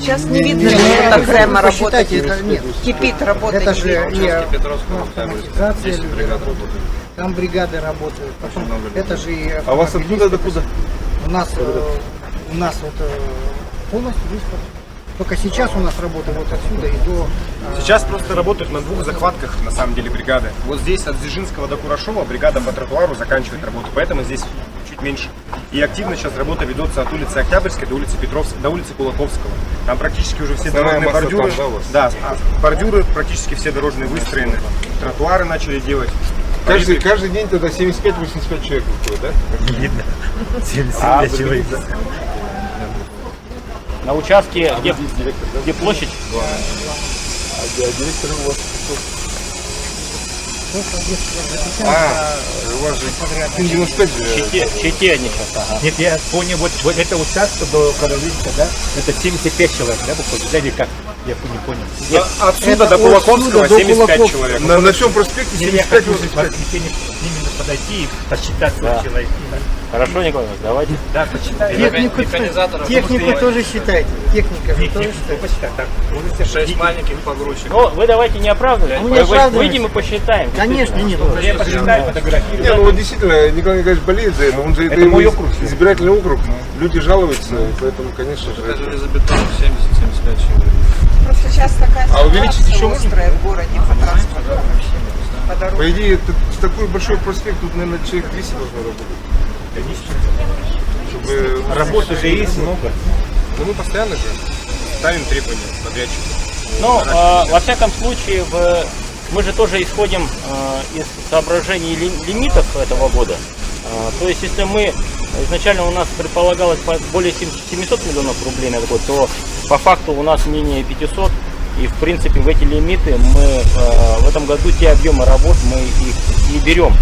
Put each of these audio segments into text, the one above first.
Сейчас не видно, что так прямо работать. Это, нет, Кипит, работает. это же и Петровского, автоматизация, 10 бригад работает. там бригады работают. Потом, много людей. это же и А у вас откуда до куда? У нас вот полностью весь только сейчас у нас работа вот отсюда и до... Сейчас просто работают на двух захватках, на самом деле, бригады. Вот здесь от Дзержинского до Курашова бригада по тротуару заканчивает работу, поэтому здесь чуть меньше. И активно сейчас работа ведется от улицы Октябрьской до улицы Петровской, до улицы Кулаковского. Там практически уже все Основная дорожные масса бордюры. там, да, у вас? Да, бордюры практически все дорожные выстроены. Тротуары начали делать. Каждый день тогда 75-85 человек выходит, да? Видно. 75 человек. На участке, где площадь? А директор у вас у вас же 95 же. Чите они сейчас, ага. Нет, я понял, вот это участок до Коровичка, да? Это 75 человек, да, выходит? Да, или как? Я не понял. Нет, отсюда до Кулаковского 75 человек. На всем проспекте Нет, я 75 хочу 85. именно подойти и посчитать Да. человек. Хорошо, Николай Иванович, давайте. Да, посчитай. Технику тоже считайте. Техника же тоже считайте. Посчитай. Так, вот 6 маленьких погрузчиков. Ну, вы давайте не оправдывайте. Мы не оправдываемся. Выйдем и посчитаем. Конечно, нет. я посчитаю, фотографирую. Не, ну вот действительно, Николай Николаевич болеет за это, он же это мой его округ. избирательный округ, люди жалуются, и поэтому, конечно же, Это это- железобетон 70-75 человек. Просто сейчас такая А увеличить ситуация еще можно? острая в городе по транспорту вообще. По дороге. по идее, с такой большой проспект, тут, наверное, человек 200 должно работать. Чтобы... Работы же есть много. Но мы постоянно же ставим требования подрядчику. Ну, во всяком случае, мы же тоже исходим из соображений лимитов этого года. То есть, если мы изначально у нас предполагалось более 700 миллионов рублей на этот год, то по факту у нас менее 500. И в принципе в эти лимиты мы в этом году те объемы работ мы их и берем.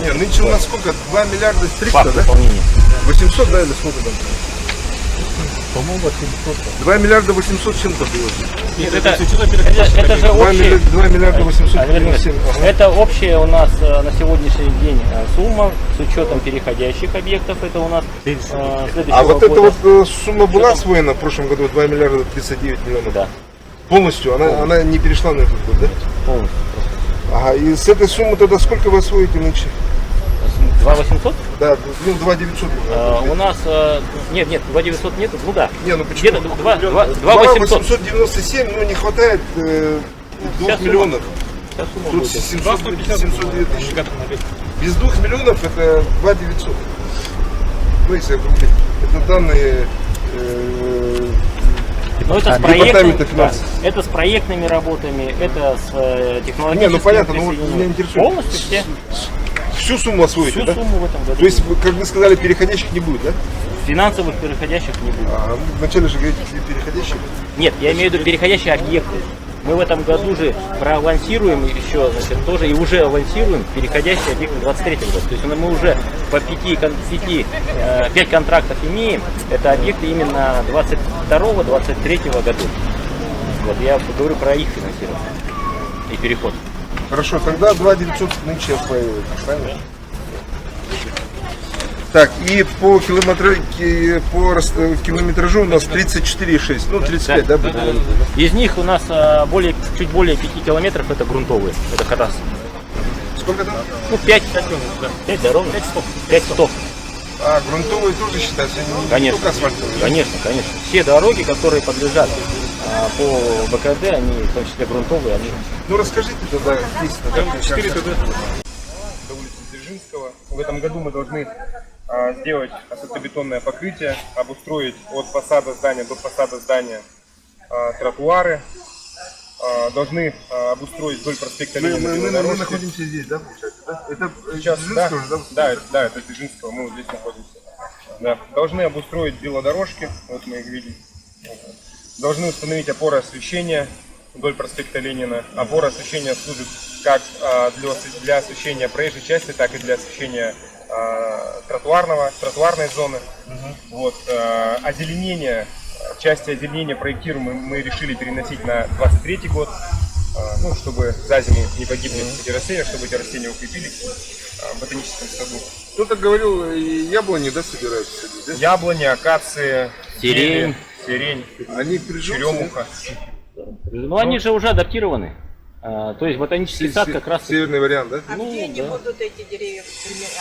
Не, нынче у нас сколько? 2 миллиарда 300, Факт да? выполнения. 800, да, или сколько там? По-моему, 800. 2 миллиарда 800 чем-то было. Нет, это же общее. 2 миллиарда 800 Александр Ильич, 7. это общая у нас на сегодняшний день сумма с учетом переходящих объектов. Это у нас следующего А вот эта года. вот сумма была освоена в прошлом году, 2 миллиарда 39 миллионов? Да, Полностью? Она не перешла на этот год, да? полностью. Ага, и с этой суммы тогда сколько вы освоите нынче? 2800? Да, ну 2 900. У нас нет, 2900 нет, ну да. Не, ну почему? Где-то 2800. 897, ну не хватает 2 Сейчас миллионов. Сейчас сумма Тут будет. 709 тысяч. Без 2 миллионов это 2 900. Ну, если это данные Но это с Департамента проектными, финансов. это с проектными работами, это с технологическими. Не, ну понятно, но вот меня присоединениями. интересует. Полностью все, Всю сумму освоите, всю да? сумму в этом году. То есть, как вы сказали, переходящих не будет, да? Финансовых переходящих не будет. А вначале же говорите, переходящих. Нет, я имею в виду переходящие объекты. Мы в этом году же проавансируем еще, значит, тоже и уже авансируем переходящие объекты 23 года. То есть мы уже по 5 контрактов имеем. Это объекты именно 22-23 году. Вот я говорю про их финансирование и переход. Хорошо, тогда 2 900 нынче осваиваете, правильно? Так, и по километражу у нас 34,6, ну 35, да, будет? Из них у нас чуть более 5 километров это грунтовые, это кадастр. Сколько там? Ну 5 дорог, 5 100. А, грунтовые тоже считаются, не Конечно, только асфальтовые? конечно. Все дороги, которые подлежат по БКД, они в том числе грунтовые, они... Ну расскажите тогда, здесь, да, 4 ТД. До улицы Дзержинского. В этом году мы должны сделать асфальтобетонное покрытие, обустроить от фасада здания до фасада здания тротуары. Должны обустроить вдоль проспекта Ленина мы велодорожки. находимся здесь, да, получается? Да? Это Сейчас, да, Дзержинского же, да? да, это Дзержинского, мы вот здесь находимся. Да. Должны обустроить велодорожки, вот мы их видим. Должны установить опоры освещения вдоль проспекта Ленина. Опора освещения служит как для освещения проезжей части, так и для освещения тротуарной зоны. Вот, озеленение, части озеленения проектируем мы решили переносить на 23 год, ну, чтобы за зиму не погибли эти растения, чтобы эти растения укрепились в ботаническом саду. Кто-то говорил, и яблони, да, собираются садить, да? Яблони, акации, Сирень. сирень, Они приживутся. черемуха. Ну они же уже адаптированы. То есть ботанический сад как раз... Северный вариант, да? А где они будут, эти деревья?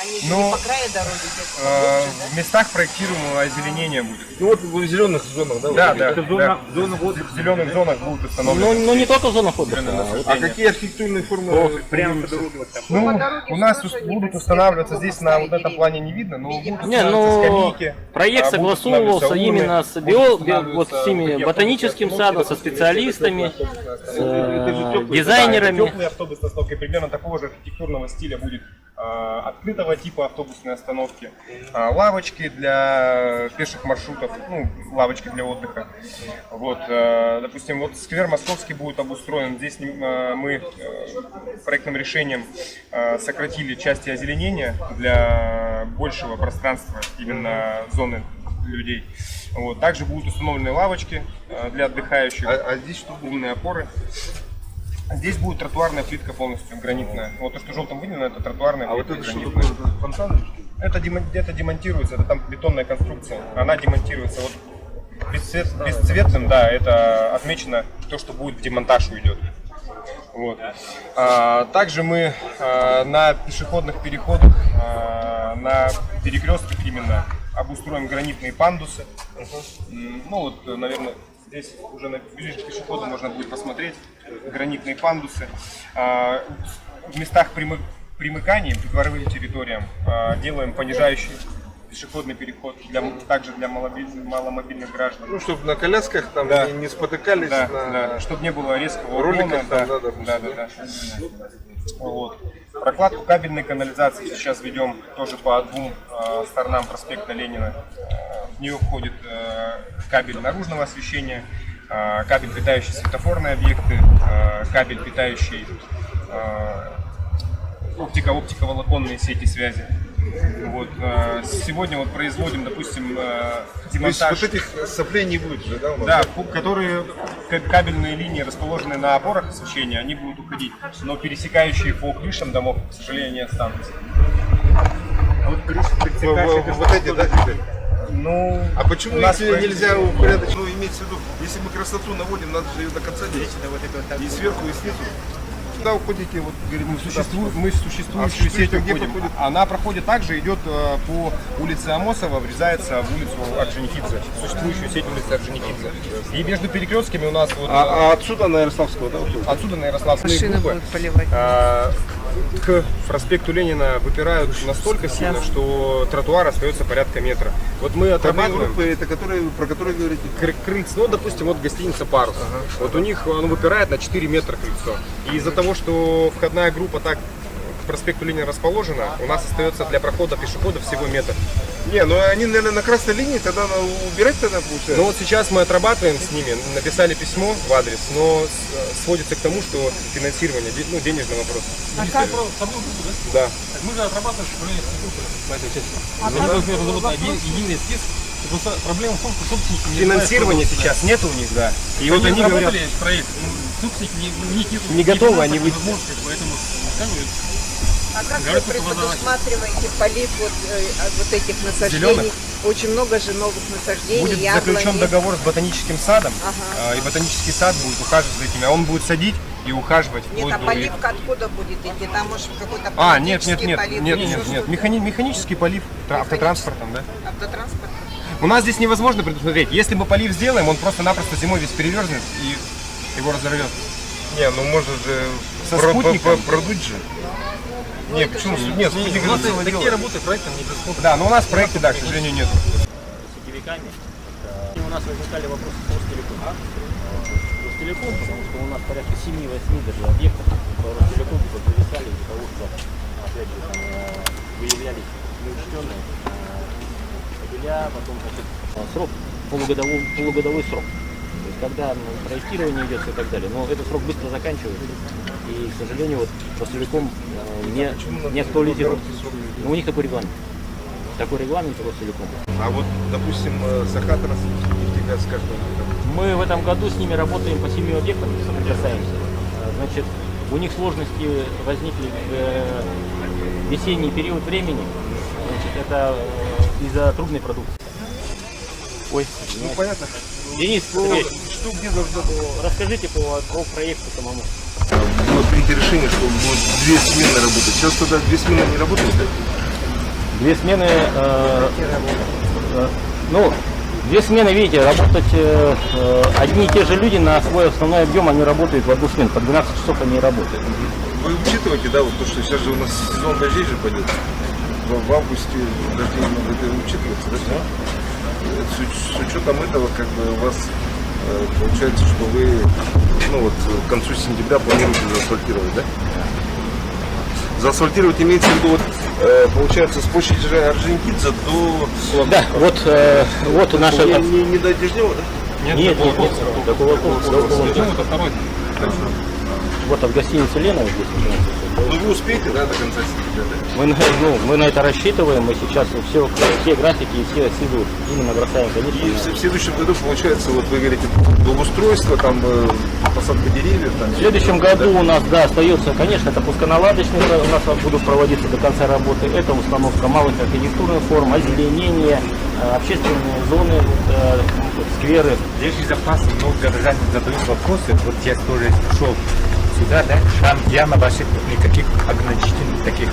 Они же Ну, не по краю дороги, где-то поглубже, да? В местах проектируемого озеленения будет. Ну вот в зеленых зонах, да? Да, вот да, эти. да. В зеленых зонах будут установлены. Ну не только в зонах отдыха. А какие архитектурные формы? Прямо по дороге вот там. Ну, по дороге у нас тоже не будут хотят устанавливаться здесь на вот поставить этом деревья. плане не видно, но будут Не, устанавливаться ну скамейки, проект будут согласовывался устанавливаться именно с урны, будут вот с теми устанавливаться ботаническим такие садом, со автобусы, специалистами, с Да, дизайнерами. теплый автобус с остановкой примерно такого же архитектурного стиля будет, открытого типа автобусной остановки, лавочки для пеших маршрутов, ну, лавочки для отдыха. Вот, допустим, вот сквер Московский будет обустроен. Здесь мы проектным решением сократили части озеленения для большего пространства именно зоны людей. Вот. Также будут установлены лавочки для отдыхающих, А здесь что будет? умные опоры. Здесь будет тротуарная плитка полностью гранитная. Вот то, что желтым выделено, это тротуарная А вот плитка это что гранитная. такое? Это фонтан? Это демонтируется, это там бетонная конструкция. Она демонтируется. Вот бесцветным, да, это отмечено то, что будет в демонтаж уйдет. Вот. Также мы на пешеходных переходах, на перекрестках именно обустроим гранитные пандусы. Ну вот, наверное, здесь уже ближе к пешеходу можно будет посмотреть гранитные пандусы. В местах примыканий к дворовым территориям делаем понижающий пешеходный переход также для маломобильных граждан. Ну, чтобы на колясках там Да. не спотыкались Да, на... да, чтобы не было резкого роликах уклона, там, да, да, допустим, да. Вот. Прокладку кабельной канализации сейчас ведем тоже по двум сторонам проспекта Ленина. В нее входит кабель наружного освещения, кабель, питающий светофорные объекты, кабель, питающий оптико-волоконные сети связи. Вот. Сегодня вот производим, допустим, То есть демонтаж. вот этих соплей не будет уже, да? у нас? Да, которые кабельные линии, расположенные на опорах освещения, они будут уходить, но пересекающие по крышам домов, к сожалению, не останутся. Вот эти, да, теперь? Ну, А почему у нас если проект- нельзя упорядочить? Ну, имеется в виду, если мы красоту наводим, надо же ее до конца делать. И сверху, и снизу. Куда уходите, вот, говорим, Мы в существующую А сеть существующая где уходим. проходит? Она проходит также, идет по улице Амосова, врезается в улицу Орджоникидзе, существующую сеть улицы Орджоникидзе. И между перекрестками у нас вот А отсюда на Ярославского, да, уходит? отсюда на Ярославские Машины группы будут поливать. к проспекту Ленина выпирают настолько сильно, что тротуар остается порядка метра. Вот мы Вторые отрабатываем группы, это которые, про которые говорите? крыльцо, ну, допустим, вот гостиница «Парус». Вот у них оно выпирает на 4 метра крыльцо. И из-за того, что входная группа так к проспекту Ленина расположена, у нас остается для прохода пешеходов всего метр. Не, ну они, наверное, на красной линии, тогда надо убирать тогда получается. Но вот сейчас мы отрабатываем с ними, написали письмо в адрес, но сводится к тому, что финансирование, ну, денежный вопрос. А как? Да. Мы же отрабатываем управленческие группы по этой части. Они должны разработать единый список. Просто проблема в том, что собственники не Финансирования знают, сейчас нет у них, да. И что вот они говорят, проект, собственники у них нет Не готовы, они финансовых возможностей, поэтому скажем, А как вы Говорят, только предусматриваете полив вот этих насаждений? Зелёных? Очень много же новых насаждений, будет яблони. заключен договор с ботаническим садом, Ага. и ботанический сад будет ухаживать за этими, а он будет садить и ухаживать. Нет, вплоть а до их- поливка откуда будет идти? Там может какой-то Нет, политический полив или еще что-то? Механический полив автотранспортом, да. Автотранспорт. У нас здесь невозможно предусмотреть. Если мы полив сделаем, он просто-напросто зимой весь переверзнет и его разорвет. Не, ну можно же Со спутником? продуть же. Не, почему? Нет, спутник у нас это такие дело. работы проектом не происходят. Да, но у нас в проекте, да, к сожалению, нет. Сетевиками. У нас возникали вопросы с Ростелеком. Ростелеком, потому что у нас порядка 7-8 даже объектов по Ростелекому зависали из-за того, что, опять же, там выявлялись неучтенные кабеля, потом, значит, срок, полугодовой срок. То есть, когда проектирование идет и так далее. Но этот срок быстро заканчивается. И, к сожалению, вот Ростелеком не актуализирует. Но у них такой регламент. Такой регламент Ростелеком. А вот, допустим, Сахатрас, нефтегаз, как он? Мы в этом году с ними работаем по 7 объектам, соприкасаемся. Значит, у них сложности возникли в весенний период времени. Значит, это из-за трубной продукции. Ой, Ну понятно, Денис Сергеевич, Что где должно было? расскажите про проект самому. Было принято решение, что будет 2 смены работать. Сейчас тогда 2 смены не работают, да? Две смены, ну, две смены, видите, работать одни и те же люди на свой основной объем, они работают в одну смену, по 12 часов они работают. Вы учитываете, да, вот то, что сейчас же у нас сезон дождей же пойдет. В августе дождей надо это учитывается, да? С учетом этого, как бы у вас получается, что вы, ну вот, к концу сентября планируете заасфальтировать, да? Заасфальтировать имеется в виду, вот, получается, с площади Орджоникидзе до... Да, вот наша... Не до Дежнева, да? Нет, до Кулакова. Это второй. Вот от гостиницы Лена вот здесь начинается. Ну вы успеете, да, до конца сентября, да? Мы на это рассчитываем, мы сейчас все графики и все силы именно бросаем, конечно. И в следующем году, получается, вот вы говорите, благоустройство, там, посадка деревьев, там... В следующем году у нас, да, остается, конечно, это пусконаладочные у нас будут проводиться до конца работы. Это установка малых архитектурных форм, озеленение, общественные зоны, скверы. Здесь безопасно, но горожане задают вопросы. Вот я тоже шел сюда, да, там яма вообще никаких ограничительных таких,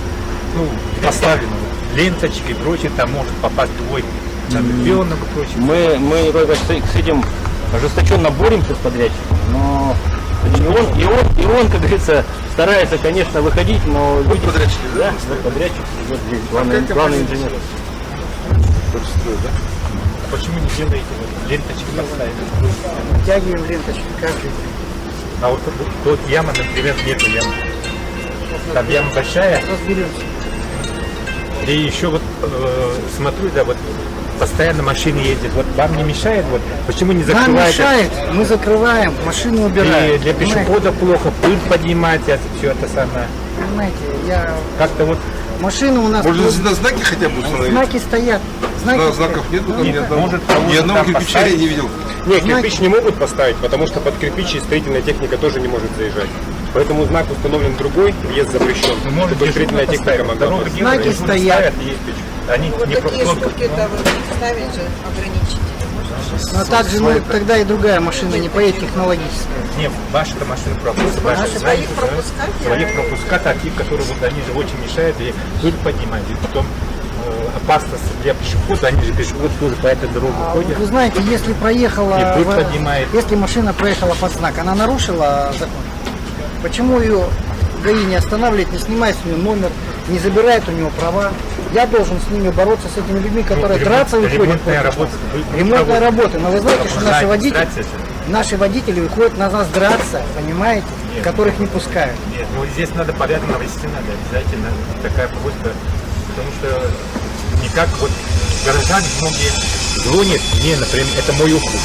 ну, поставлено. Ленточки и прочее, там может попасть твой ребенок и прочее. Мы с этим ожесточенно боремся с подрядчиком, но и он, как говорится, старается, конечно, выходить, но люди... Подрядчики, да? Да, вот подрядчик, вот здесь главный инженер. Почему не делаете вот ленточки поставить? Вытягиваем ленточки каждый. А вот яма, например, нету ямы. Там яма большая. Разберемся. И еще вот смотрю, да, вот постоянно машины ездят. Вот вам не мешает, вот почему не Нам закрываете? мешает, мы закрываем, машины убираем. И для пешехода плохо, пыль поднимаете, все это самое. Понимаете, я... Как-то вот Машины у нас... Может, на знаки хотя бы установить? Знаки стоят. Знаки Да, стоят. знаков нету, там Нет, ни одного. может, Ни одного там кирпича я поставить? не видел. Нет, Знаете- кирпич не могут поставить, потому что под кирпич и строительная техника тоже не может заезжать. Поэтому знак установлен другой, въезд запрещен, чтобы строительная техника могла дорога проехать. Знаки делают, стоят. ставят, и есть печь. Они Вот не такие просто штуки-то вы ставите ограничители. Но также ну, тогда и другая машина не поедет технологическая. не, ваша-то машина пропуска, ваши Наши знаете, своих да? пропуска Своих делают. пропуска такие, которые вот они же очень мешают и пыль поднимают, и потом опасность для пешехода, они же пешеход тоже по этой дороге ходят. Вы знаете, если проехала, И пыль поднимает. если машина проехала под знак, она нарушила закон. Почему ее ГАИ не останавливает, не снимает с нее номер, не забирает у него права? Я должен с ними бороться, с этими людьми, которые драться выходят. Ремонтная работа. Ремонтная работа. Но вы знаете, что наши водители, Администрация. наши водители выходят на нас драться, понимаете, которых не пускают. Нет, ну здесь надо порядок навести, надо обязательно такая просьба, потому что никак вот горожане многие звонят мне, например, это мой округ,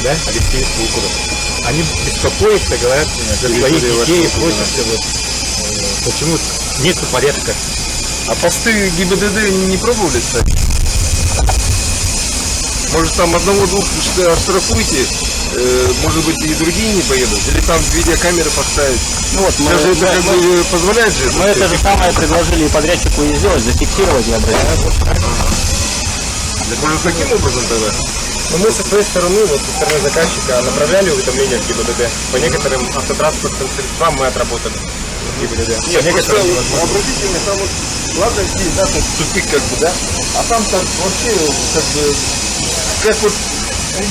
да, Алексей Кукуров. Они беспокоятся, говорят за своих детей и просят, вот, почему нет порядка. А посты ГИБДД не пробовали ставить? Может, там одного-двух оштрафуйте, может быть, и другие не поедут? Или там видеокамеры поставить? Ну вот, Сейчас же это как бы позволяет же это мы это же самое предложили и подрядчику и сделать, зафиксировать и обратить. Может, таким образом тогда? Но мы со своей стороны, вот со стороны заказчика, направляли уведомления в ГИБДД. По некоторым автотранспортным средствам мы отработали в ГИБДД. Нет, По просто некоторым невозможно. обратите внимание, там вот, ладно, здесь, да, тут тупик как бы, да, а там вообще, как бы, как вот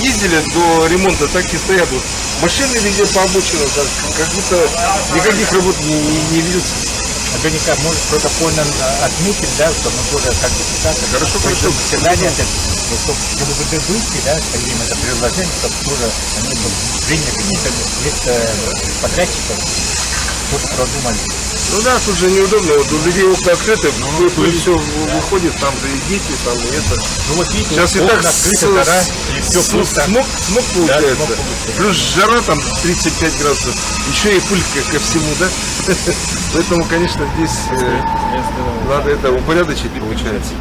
ездили до ремонта, так и стоят вот. Машины везде по обочинам, как будто никаких работ не ведется. Наверняка может протокольно отметить, да, что мы тоже как депутаты. Хорошо, хорошо. Заседание, чтобы выйти, да, скажем, это предложение, чтобы тоже они приняли вместо подрядчиков, тоже продумали. Ну да, тут же неудобно, вот у людей окна открыты, все выходит, там же и дети, там и это. Ну вот видите, Сейчас и окна так открыты, гора, и все пусто. смог получается. смог получается. Плюс жара там 35 градусов, еще и пыль ко всему, да? Поэтому, конечно, здесь надо это упорядочить, получается.